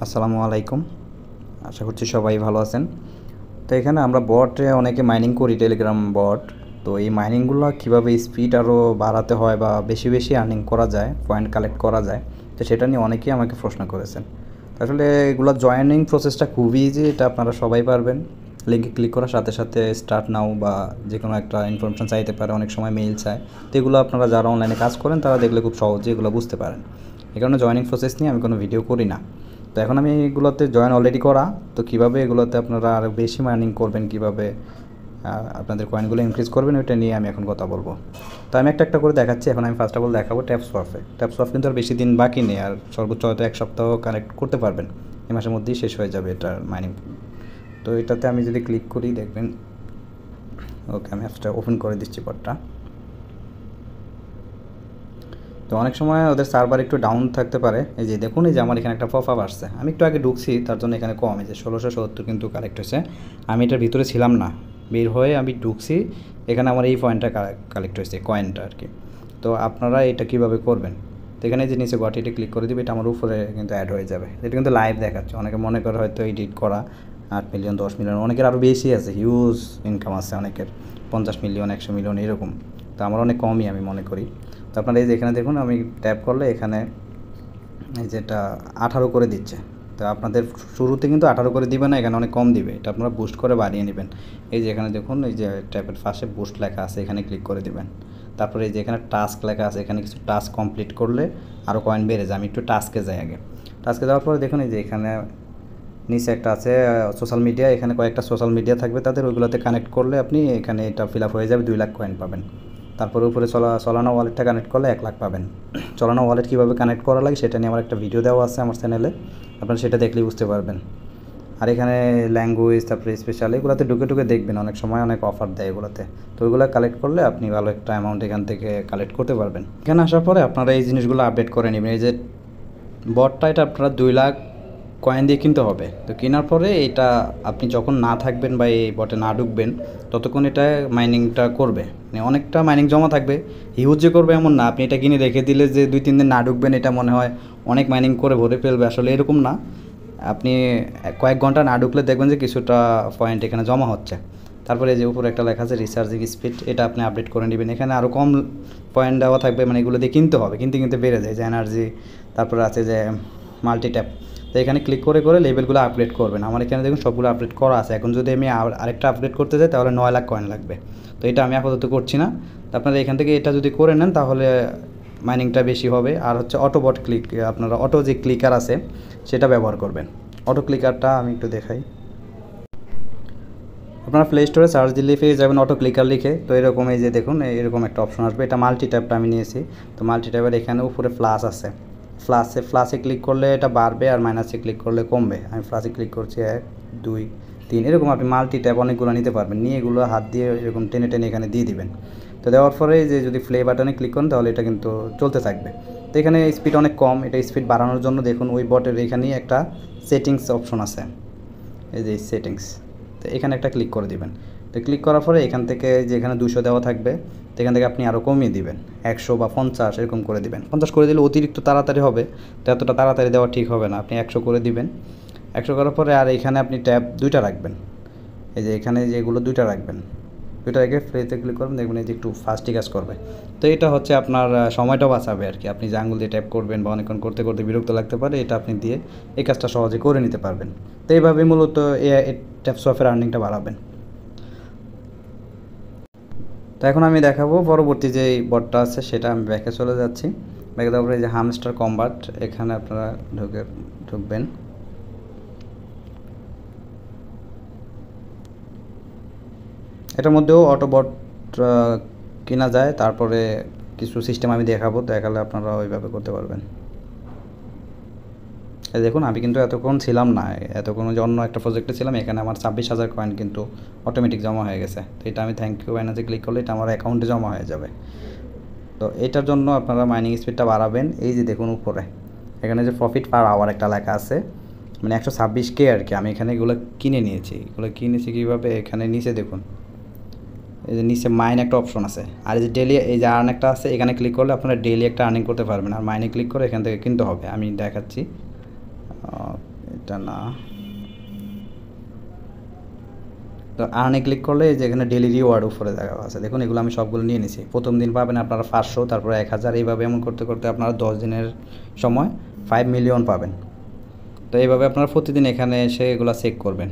আসসালামু আলাইকুম। আশা করছি সবাই ভালো আছেন। তো এখানে আমরা বটে অনেকে মাইনিং করি, টেলিগ্রাম বট। তো এই মাইনিংগুলো কীভাবে স্পিড আরও বাড়াতে হয় বা বেশি বেশি আর্নিং করা যায়, পয়েন্ট কালেক্ট করা যায়, তো সেটা নিয়ে অনেকেই আমাকে প্রশ্ন করেছেন। আসলে এগুলো জয়েনিং প্রসেসটা খুবই ইজি, এটা আপনারা সবাই পারবেন। লিঙ্কে ক্লিক করার সাথে সাথে স্টার্ট নাও বা যে কোনো একটা ইনফরমেশান চাইতে পারে, অনেক সময় মেইল চায়। তো এগুলো আপনারা যারা অনলাইনে কাজ করেন তারা দেখলে খুব সহজে এগুলো বুঝতে পারেন। এই কারণে জয়েনিং প্রসেস নিয়ে আমি কোনো ভিডিও করি না। তো এখন আমি এগুলোতে জয়েন অলরেডি করা, তো কীভাবে এগুলোতে আপনারা আরও বেশি মাইনিং করবেন, কীভাবে আপনাদের কয়েনগুলো ইনক্রিজ করবেন, ওইটা নিয়ে আমি এখন কথা বলবো। তো আমি একটা একটা করে দেখাচ্ছি। এখন আমি ফার্স্ট অফ অল দেখাবো ট্যাপসোয়াপে। ট্যাপসোয়াপ কিন্তু আর বেশি দিন বাকি নেই, আর সর্বোচ্চ হয়তো এক সপ্তাহ কানেক্ট করতে পারবেন। এই মাসের মধ্যেই শেষ হয়ে যাবে এটার মাইনিং। তো এটাতে আমি যদি ক্লিক করি দেখবেন, ওকে আমি অ্যাপসটা ওপেন করে দিচ্ছি পরটা। তো অনেক সময় ওদের সার্ভার একটু ডাউন থাকতে পারে। এই যে দেখুন, এই যে আমার এখানে একটা পপ আপ আসছে, আমি একটু আগে ঢুকছি তার জন্য এখানে কম, এই যে 1670 কিন্তু কালেক্ট হয়েছে। আমি এটার ভিতরে ছিলাম না, বের হয়ে আমি ঢুকছি, এখানে আমার এই পয়েন্টটা কালেক্ট হয়েছে, কয়েনটা আর কি। তো আপনারা এটা কীভাবে করবেন, তো এখানে যে নিচে গটিতে ক্লিক করে দিবে, এটা আমার উপরে কিন্তু অ্যাড হয়ে যাবে। এটা কিন্তু লাইভ দেখাচ্ছে। অনেকে মনে করে হয়তো এডিট করা 8 মিলিয়ন 10 মিলিয়ন, অনেকের আরও বেশি আছে, হিউজ ইনকাম আছে অনেকের, 50 মিলিয়ন 100 মিলিয়ন এরকম। তো আমার অনেক কমই আমি মনে করি। তো আপনারা এই যে এখানে দেখুন, আমি ট্যাপ করলে এখানে এই যেটা 18 করে দিচ্ছে। তো আপনাদের শুরুতে কিন্তু 18 করে দিবে না, এখানে অনেক কম দিবে, এটা আপনারা বুস্ট করে বাড়িয়ে নেবেন। এই যে এখানে দেখুন, এই যে ট্যাপের পাশে বুস্ট লেখা আছে, এখানে ক্লিক করে দিবেন। তারপরে এই যে এখানে টাস্ক লেখা আছে, এখানে কিছু টাস্ক কমপ্লিট করলে আরও কয়েন বেড়ে যায়। আমি একটু টাস্কে যাই আগে। টাস্কে যাওয়ার পরে দেখুন, এই যে এখানে নিচে একটা আছে সোশ্যাল মিডিয়া, এখানে কয়েকটা সোশ্যাল মিডিয়া থাকবে তাদের, ওইগুলোতে কানেক্ট করলে আপনি এখানে এটা ফিল আপ হয়ে যাবে, 2 লাখ কয়েন পাবেন। তারপরে উপরে সলানা ওয়ালেটটা কানেক্ট করলে 1 লাখ পাবেন। সলানা ওয়ালেট কীভাবে কানেক্ট করা লাগে সেটা নিয়ে আমার একটা ভিডিও দেওয়া আছে আমার চ্যানেলে, আপনারা সেটা দেখলেই বুঝতে পারবেন। আর এখানে ল্যাঙ্গুয়েজ, তারপরে স্পেশাল, এগুলোতে ঢুকে দেখবেন, অনেক সময় অনেক অফার দেয় এগুলোতে। তো ওইগুলো কালেক্ট করলে আপনি ভালো একটা অ্যামাউন্ট এখান থেকে কালেক্ট করতে পারবেন। এখানে আসার পরে আপনারা এই জিনিসগুলো আপডেট করে নেবেন। এই যে বটটা, এটা আপনারা 2 লাখ কয়েন দিয়ে কিনতে হবে। তো কেনার পরে এটা আপনি যখন না থাকবেন বা এই বটে না ঢুকবেন, ততক্ষণ এটা মাইনিংটা করবে, মানে অনেকটা মাইনিং জমা থাকবে। হিউজ যে করবে এমন না, আপনি এটা কিনে রেখে দিলে যে 2-3 দিন না ঢুকবেন, এটা মনে হয় অনেক মাইনিং করে ভরে ফেলবে, আসলে এরকম না। আপনি কয়েক ঘন্টা না ঢুকলে দেখবেন যে কিছুটা পয়েন্ট এখানে জমা হচ্ছে। তারপরে এই যে উপরে একটা লেখা আছে রিচার্জিং স্পিড, এটা আপনি আপডেট করে নেবেন। এখানে আরও কম পয়েন্ট দেওয়া থাকবে, মানে এগুলো দিয়ে কিনতে হবে, কিনতে বেড়ে যায়, যে এনার্জি, তারপরে আছে যে মাল্টি ট্যাপ। তো এখানে ক্লিক করে লেভেলগুলো আপডেট করবেন। আমার এখানে দেখুন সবগুলো আপডেট করা আছে। এখন যদি আমি আরেকটা আপডেট করতে যাই তাহলে 9 লাখ কয়েন লাগবে। তো এটা আমি আপাতত করছি না। তো আপনারা এখান থেকে এটা যদি করে নেন তাহলে মাইনিংটা বেশি হবে। আর হচ্ছে অটো বট ক্লিক, আপনারা অটো যে ক্লিকার আছে সেটা ব্যবহার করবেন। অটো ক্লিকারটা আমি একটু দেখাই। আপনারা প্লে স্টোরে সার্চ দিলে পেয়ে যাবেন অটো ক্লিকার লিখে। তো এরকম এই যে দেখুন, এরকম একটা অপশন আসবে, এটা মাল্টি ট্যাপটা আমি নিয়েছি। তো মাল্টি ট্যাপের এখানে উপরে প্লাস আছে, প্লাসে ক্লিক করলে এটা বাড়বে, আর মাইনাসে ক্লিক করলে কমবে। আমি প্লাসে ক্লিক করছি, 1 2 3, এরকম আপনি মাল্টি ট্যাপ অনেকগুলো নিতে পারবেন। নিয়ে এগুলো হাত দিয়ে এরকম টেনে এখানে দিয়ে দিবেন। তো দেওয়ার পরে যে যদি প্লে বাটনে ক্লিক করেন তাহলে এটা কিন্তু চলতে থাকবে। তো এখানে স্পিড অনেক কম, এটা স্পিড বাড়ানোর জন্য দেখুন ওই বটের এখানেই একটা সেটিংস অপশন আছে, এই যে সেটিংস। তো এখানে একটা ক্লিক করে দিবেন। তো ক্লিক করার পরে এখান থেকে যে এখানে 200 দেওয়া থাকবে, তো এখান থেকে আপনি আরও কমিয়ে দিবেন, 100 বা 50 এরকম করে দিবেন। 50 করে দিলে অতিরিক্ত তাড়াতাড়ি হবে, তো এতটা তাড়াতাড়ি দেওয়া ঠিক হবে না, আপনি 100 করে দিবেন। 100 করার পরে আর এখানে আপনি ট্যাব 2টা রাখবেন, এই যে এখানে যেগুলো 2টা রাখবেন, 2টা রেখে ফ্রিতে ক্লিক করবেন, দেখবেন এই যে একটু ফাস্টই কাজ করবে। তো এটা হচ্ছে আপনার সময়টাও বাঁচাবে আর কি। আপনি যে আঙুল দিয়ে ট্যাপ করবেন বা অনেকক্ষণ করতে বিরক্ত লাগতে পারে, এটা আপনি দিয়ে এই কাজটা সহজে করে নিতে পারবেন। তো এইভাবে মূলত ট্যাপসোয়াপের আর্নিংটা বাড়াবেন। তো এখন আমি দেখাবো পরবর্তী যে বটটা আছে সেটা। আমি ব্যাকে চলে যাচ্ছি। ব্যাকে যাওয়ার পরে যে হামস্টার কম্বাট, এখানে আপনারা ঢুকবেন। এটার মধ্যেও অটো বট কেনা যায়, তারপরে কিছু সিস্টেম আমি দেখালে আপনারা ওইভাবে করতে পারবেন। দেখুন আমি কিন্তু এতক্ষণ ছিলাম না, এতক্ষণ যে অন্য একটা প্রজেক্টে ছিলাম, এখানে আমার 26,000 কয়েন কিন্তু অটোমেটিক জমা হয়ে গেছে। তো এটা আমি থ্যাংক ইউ বাইনান্সে ক্লিক করলে এটা আমার অ্যাকাউন্টে জমা হয়ে যাবে। তো এটার জন্য আপনারা মাইনিং স্পিডটা বাড়াবেন। এই যে দেখুন উপরে এখানে যে প্রফিট পার আওয়ার একটা লেখা আছে, মানে 126K আর কি। আমি এখানে এগুলো কিনেছি কীভাবে, এখানে নিচে দেখুন, এই যে নিচে মাইন একটা অপশন আছে, আর এই যে ডেলি এই যে আর্ন একটা আছে, এখানে ক্লিক করলে আপনারা ডেলি একটা আর্নিং করতে পারবেন। আর মাইনে ক্লিক করে এখান থেকে কিনতে হবে, আমি দেখাচ্ছি। এটা না, তো আর্নে ক্লিক করলে যে এখানে ডেলি রিওয়ার্ড উপরে দেখা আছে, দেখুন এগুলো আমি সবগুলো নিয়ে নিছি। প্রথম দিন পাবেন আপনারা 500, তারপরে 1000, এইভাবে এমন করতে করতে আপনারা 10 দিনের সময় 5 মিলিয়ন পাবেন। তো এইভাবে আপনারা প্রতিদিন এখানে এসে এগুলো চেক করবেন।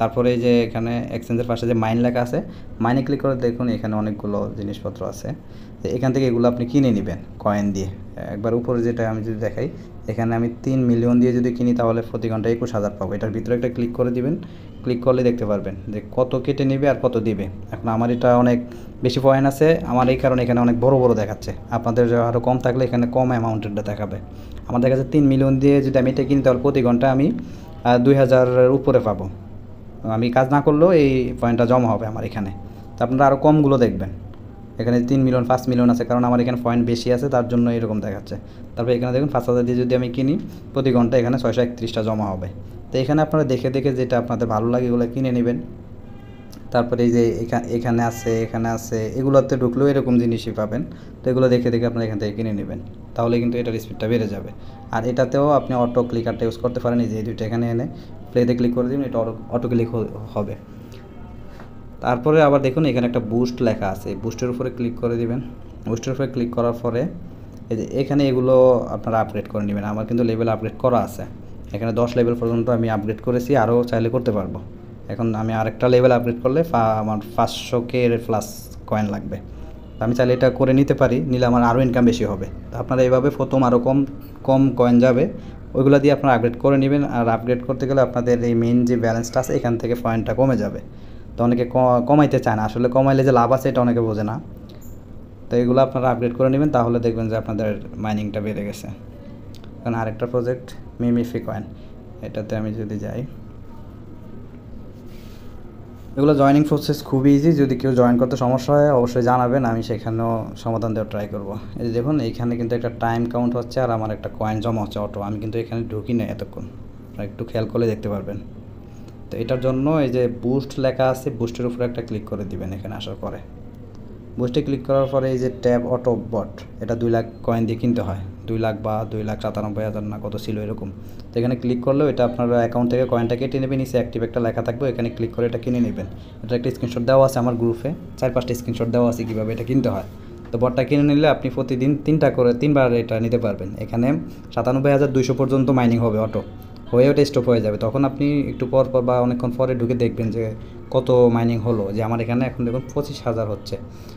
তারপরে এই যে এখানে এক্সচেঞ্জের পাশে যে মাইন লেখা আছে, মাইনে ক্লিক করে দেখুন এখানে অনেকগুলো জিনিসপত্র আছে। তো এখান থেকে এগুলো আপনি কিনে নেবেন কয়েন দিয়ে। একবার উপরে যেটা আমি যদি দেখাই, এখানে আমি 3 মিলিয়ন দিয়ে যদি কিনি তাহলে প্রতি ঘন্টায় 21,000 পাবো। এটার ভিতরে একটা ক্লিক করে দিবেন, ক্লিক করলে দেখতে পারবেন যে কত কেটে নেবে আর কত দিবে। এখন আমার এটা অনেক বেশি পয়েন্ট আছে, আমার এই কারণে এখানে অনেক বড় বড় দেখাচ্ছে। আপনাদের আরও কম থাকলে এখানে কম অ্যামাউন্টেরটা দেখাবে। আমার দেখা যাচ্ছে 3 মিলিয়ন দিয়ে যদি আমি এটা কিনি তাহলে প্রতি ঘন্টা আমি 2000-এর উপরে পাবো। আমি কাজ না করলেও এই পয়েন্টটা জমা হবে আমার এখানে। তো আপনারা আরও কমগুলো দেখবেন, এখানে 3 মিলিয়ন 5 মিলিয়ন আছে, কারণ আমার এখানে পয়েন্ট বেশি আছে তার জন্য এরকম দেখাচ্ছে। তারপরে এখানে দেখুন 5000 দিয়ে যদি আমি কিনি প্রতি ঘন্টা এখানে 631টা জমা হবে। তো এখানে আপনারা দেখে দেখে যেটা আপনাদের ভালো লাগে এগুলো কিনে নেবেন। তারপরে এই যে এখানে আছে, এগুলোতে ঢুকলেও এরকম জিনিসই পাবেন। তো এগুলো দেখে দেখে আপনারা এখান থেকে কিনে নেবেন, তাহলে কিন্তু এটার স্পিডটা বেড়ে যাবে। আর এটাতেও আপনি অটো ক্লিকারটা ইউজ করতে পারেন। এই যে দুইটা এখানে এনে প্লেতে ক্লিক করে দিবেন, এটা অটো ক্লিক হবে। তারপরে আবার দেখুন এখানে একটা বুস্ট লেখা আছে, বুস্টের উপরে ক্লিক করে দিবেন। বুস্টের উপরে ক্লিক করার পরে এই যে এখানে এগুলো আপনারা আপগ্রেড করে নেবেন। আমার কিন্তু লেভেল আপগ্রেড করা আছে, এখানে 10 লেভেল পর্যন্ত আমি আপগ্রেড করেছি, আরও চাইলে করতে পারবো। এখন আমি আরেকটা লেভেল আপগ্রেড করলে আমার 500K প্লাস কয়েন লাগবে। আমি চাইলে এটা করে নিতে পারি, নিলে আমার আরও ইনকাম বেশি হবে। তো আপনারা এইভাবে প্রথম আরও কম কয়েন যাবে, ওইগুলো দিয়ে আপনারা আপগ্রেড করে নেবেন। আর আপগ্রেড করতে গেলে আপনাদের এই মেইন যে ব্যালেন্সটা আছে এখান থেকে পয়েন্টটা কমে যাবে। তো অনেকে কমাইতে চায় না, আসলে কমাইলে যে লাভ আছে এটা অনেকে বোঝে না। তো এগুলো আপনারা আপগ্রেড করে নেবেন, তাহলে দেখবেন যে আপনাদের মাইনিংটা বেড়ে গেছে। কারণ আরেকটা প্রজেক্ট মিমিফি কয়েন, এটাতে আমি যদি যাই, এগুলো জয়েনিং প্রসেস খুব ইজি। যদি কেউ জয়েন করতে সমস্যা হয় অবশ্যই জানাবেন, আমি সেখানেও সমাধান দেওয়ার ট্রাই করবো। এই যে দেখুন এইখানে কিন্তু একটা টাইম কাউন্ট হচ্ছে আর আমার একটা কয়েন জমা হচ্ছে অটো। আমি কিন্তু এখানে ঢুকি না এতক্ষণ, আপনারা একটু খেয়াল করলে দেখতে পারবেন। তো এটার জন্য এই যে বুস্ট লেখা আছে, বুস্টের উপরে একটা ক্লিক করে দিবেন। এখানে আসার পরে বুস্টে ক্লিক করার পরে এই যে ট্যাব অটো বট, এটা 2 লাখ কয়েন দিয়ে কিনতে হয়, 2 লাখ বা 2,97,000 না কত ছিল এরকম। তো এখানে ক্লিক করলেও এটা আপনার অ্যাকাউন্ট থেকে কয়েনটা কেটে নেবেন, নিচে অ্যাক্টিভ একটা লেখা থাকবে, এখানে ক্লিক করে এটা কিনে নেবেন। এটা একটা স্ক্রিনশট দেওয়া আছে আমার গ্রুপে, 4-5টা স্ক্রিনশট দেওয়া আছে কীভাবে এটা কিনতে হয়। তো বটটা কিনে নিলে আপনি প্রতিদিন 3বার এটা নিতে পারবেন। এখানে 97,200 পর্যন্ত মাইনিং হবে অটো, হয়ে ওটা স্টপ হয়ে যাবে। তখন আপনি একটু পর বা অনেকক্ষণ পরে ঢুকে দেখবেন যে কত মাইনিং হলো। যে আমার এখানে এখন দেখুন 25,000 হচ্ছে।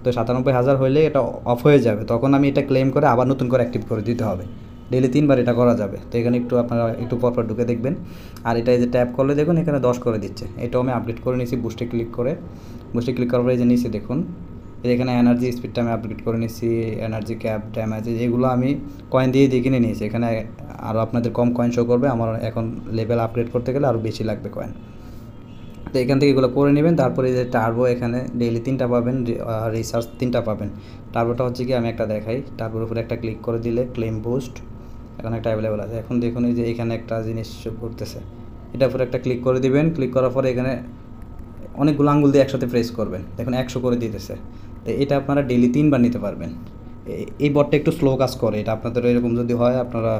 তো 97,000 হইলে এটা অফ হয়ে যাবে, তখন আমি এটা ক্লেম করে আবার নতুন করে অ্যাক্টিভ করে দিতে হবে। ডেলি 3বার এটা করা যাবে। তো এখানে একটু আপনারা একটু পর ঢুকে দেখবেন। আর এটা যে ট্যাপ করলে দেখুন এখানে 10 করে দিচ্ছে, এটাও আমি আপডেট করে নিয়েছি। বুস্টে ক্লিক করার পরে যে নিচে দেখুন এখানে এনার্জি স্পিডটা আমি আপডেট করে নিচ্ছি, এনার্জি ক্যাপ ড্যামেজ এগুলো আমি কয়েন দিয়ে কিনে নিয়েছি। এখানে আরও আপনাদের কম কয়েন শো করবে, আমার এখন লেভেল আপগ্রেড করতে গেলে আরও বেশি লাগবে কয়েন। তো এখান থেকে এগুলো করে নেবেন। তারপরে যে টার্বো, এখানে ডেইলি 3টা পাবেন, রিসার্চ 3টা পাবেন। টার্বোটা হচ্ছে কি আমি একটা দেখাই, টার্বোর উপরে একটা ক্লিক করে দিলে ক্লেম বুস্ট এখন একটা অ্যাভেলেবেল আছে। এখন দেখুন এই যে এখানে একটা জিনিস করতেছে, এটার উপরে একটা ক্লিক করে দিবেন। ক্লিক করার পরে এখানে অনেকগুলো আঙ্গুল দিয়ে একসাথে প্রেস করবেন, দেখুন 100 করে দিতেছে। তো এটা আপনারা ডেইলি 3বার নিতে পারবেন। এই বটটা একটু স্লো কাজ করে, এটা আপনাদের এরকম যদি হয় আপনারা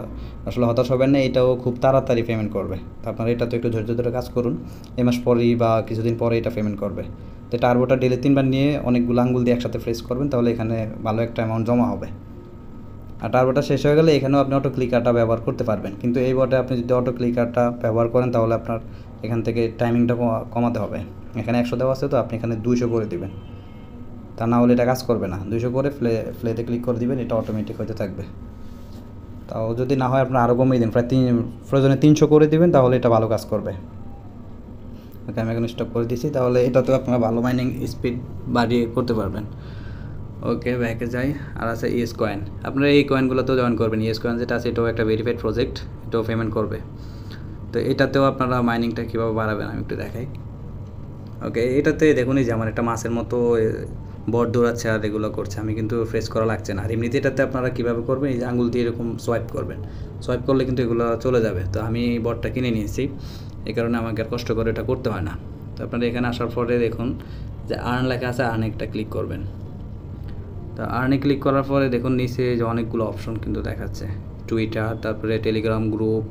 আসলে হতাশ হবেন না, এটাও খুব তাড়াতাড়ি পেমেন্ট করবে। তো আপনারা এটা তো একটু ধৈর্য ধরে কাজ করুন, এই মাস পরেই বা কিছুদিন পরে এটা পেমেন্ট করবে। তো টার্বোটা ডেইলি 3বার নিয়ে অনেকগুলো আঙ্গুল দিয়ে একসাথে প্রেস করবেন, তাহলে এখানে ভালো একটা অ্যামাউন্ট জমা হবে। আর টার্বোটা শেষ হয়ে গেলে এখানেও আপনি অটো ক্লিকারটা ব্যবহার করতে পারবেন। কিন্তু এই বটে আপনি যদি অটো ক্লিকারটা ব্যবহার করেন তাহলে আপনার এখান থেকে টাইমিংটা কমাতে হবে। এখানে 100 দেওয়া আছে, তো আপনি এখানে 200 করে দিবেন, তা না হলে এটা কাজ করবে না। 200 করে প্লেতে ক্লিক করে দিবেন, এটা অটোমেটিক হতে থাকবে। তাও যদি না হয় আপনার আরও কমিয়ে দিন, প্রয়োজনে 300 করে দিবেন, তাহলে এটা ভালো কাজ করবে। ওকে, আমি এখন স্টপ করে দিচ্ছি, তাহলে এটাতে আপনারা ভালো মাইনিং স্পিড বাড়িয়ে করতে পারবেন। ওকে, ব্যাকে যাই। আর আছে ইএস কয়েন, আপনারা এই কয়েনগুলোতেও জয়েন করবেন। ইএস কয়েন যেটা আছে এটাও একটা ভেরিফাইড প্রজেক্ট, এটাও পেমেন্ট করবে। তো এটাতেও আপনারা মাইনিংটা কীভাবে বাড়াবেন আমি একটু দেখাই। ওকে, এটাতে দেখুন এই যে আমার একটা মাছের মতো বট দৌড়াচ্ছে আর এগুলো করছে, আমি কিন্তু ফ্রেশ করা লাগছে না। আর এমনিতে এটাতে আপনারা কীভাবে করবেন, এই যে আঙুল দিয়ে এরকম সোয়াইপ করবেন, সোয়াইপ করলে কিন্তু এগুলো চলে যাবে। তো আমি বটটা কিনে নিয়েছি, এই কারণে আমাকে আর কষ্ট করে এটা করতে হয় না। তো আপনারা এখানে আসার পরে দেখুন যে আর্ন লেখা আছে, আর্নে একটা ক্লিক করবেন। তো আর্নে ক্লিক করার পরে দেখুন নিচে যে অনেকগুলো অপশন কিন্তু দেখাচ্ছে, একটু টুইটার, তারপরে টেলিগ্রাম গ্রুপ,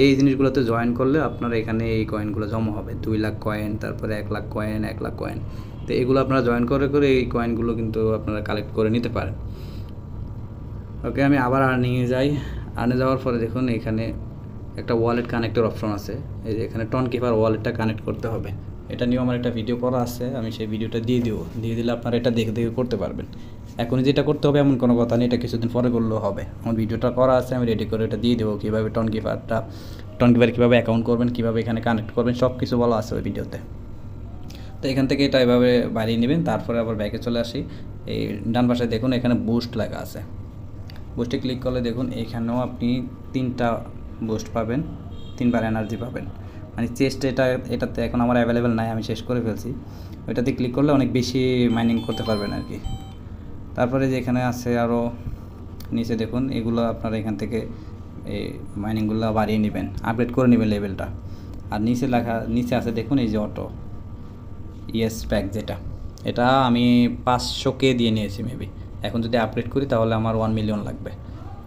এই জিনিসগুলোতে জয়েন করলে আপনার এখানে এই কয়েনগুলো জমা হবে। 2 লাখ কয়েন, তারপরে 1 লাখ কয়েন, 1 লাখ কয়েন। তো এগুলো আপনারা জয়েন করে এই কয়েনগুলো কিন্তু আপনারা কালেক্ট করে নিতে পারেন। ওকে, আমি আবার আর্নিংয়ে যাই। আর্নে যাওয়ার পরে দেখুন এখানে একটা ওয়ালেট কানেক্টের অপশন আছে। এই যে এখানে টনকিপার ওয়ালেটটা কানেক্ট করতে হবে। এটা নিয়েও আমার একটা ভিডিও করা আছে, আমি সেই ভিডিওটা দিয়ে দিলে আপনারা এটা দেখে করতে পারবেন। এখনই যেটা করতে হবে এমন কোনো কথা নেই, এটা কিছুদিন পরে করলেও হবে। আমার ভিডিওটা করা আছে, আমি রেডি করে এটা দিয়ে দেবো, কীভাবে টনকিপার কীভাবে অ্যাকাউন্ট করবেন, কীভাবে এখানে কানেক্ট করবেন, সব কিছু বলা আছে ওই ভিডিওতে। তো এখান থেকে এটা এভাবে বাড়িয়ে নেবেন। তারপরে আবার ব্যাকে চলে আসি। এই ডান পাশে দেখুন এখানে বুস্ট লেখা আছে। বুস্টে ক্লিক করলে দেখুন এখানেও আপনি 3টা বুস্ট পাবেন, 3বার এনার্জি পাবেন। মানে চেস্ট এটাতে এখন আমার অ্যাভেলেবেল নাই, আমি শেষ করে ফেলছি। ওইটাতে ক্লিক করলে অনেক বেশি মাইনিং করতে পারবেন আর কি। তারপরে যে এখানে আছে আরও নিচে দেখুন, এগুলো আপনারা এখান থেকে এই মাইনিংগুলো বাড়িয়ে নেবেন, আপগ্রেড করে নেবেন লেভেলটা। আর নিচে আছে দেখুন এই যে অটো ইয়েস প্যাক, এটা আমি 500K দিয়ে নিয়েছি মেবি। এখন যদি আপগ্রেড করি তাহলে আমার 1 মিলিয়ন লাগবে।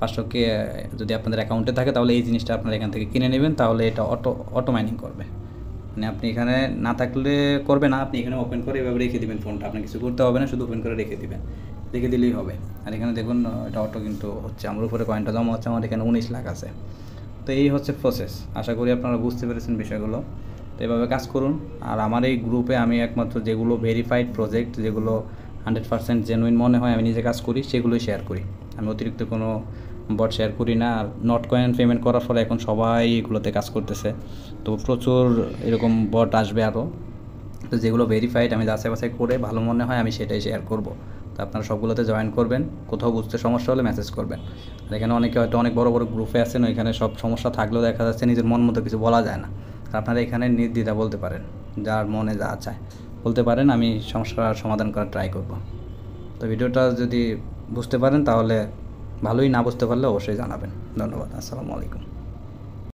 500K যদি আপনাদের অ্যাকাউন্টে থাকে তাহলে এই জিনিসটা আপনারা এখান থেকে কিনে নেবেন, তাহলে এটা অটো মাইনিং করবে। মানে আপনি এখানে না থাকলে করবে না, আপনি এখানে ওপেন করে এভাবে রেখে দেবেন ফোনটা, আপনার কিছু করতে হবে না, শুধু ওপেন করে রেখে দিলেই হবে। আর এখানে দেখুন এটা অটো কিন্তু হচ্ছে, আমার উপরে কয়েনটা জমা হচ্ছে, আমার এখানে 19 লাখ আছে। তো এই হচ্ছে প্রসেস। আশা করি আপনারা বুঝতে পেরেছেন বিষয়গুলো। তো এভাবে কাজ করুন। আর আমার এই গ্রুপে আমি একমাত্র যেগুলো ভেরিফাইড প্রজেক্ট, যেগুলো 100% জেনুইন মনে হয় আমি নিজে কাজ করি, সেগুলোই শেয়ার করি। আমি অতিরিক্ত কোনো বট শেয়ার করি না। আর নট কয়েন পেমেন্ট করার ফলে এখন সবাই এগুলোতে কাজ করতেছে, তো প্রচুর এরকম বট আসবে আরও। তো যেগুলো ভেরিফাইড আমি যাচাই বাছাই করে ভালো মনে হয় আমি সেটাই শেয়ার করব। তো আপনারা সবগুলোতে জয়েন করবেন, কোথাও বুঝতে সমস্যা হলে মেসেজ করবেন। আর এখানে অনেকে হয়তো অনেক বড় বড় গ্রুপে আছেন, ওইখানে সব সমস্যা থাকলেও দেখা যাচ্ছে নিজের মন মতো কিছু বলা যায় না। আর আপনারা এখানে নির্দ্বিধা বলতে পারেন, যার মনে যা চায় বলতে পারেন, আমি সমস্যার সমাধান করার ট্রাই করব। তো ভিডিওটা যদি বুঝতে পারেন তাহলে ভালোই, না বুঝতে পারলে অবশ্যই জানাবেন। ধন্যবাদ। আসসালামু আলাইকুম।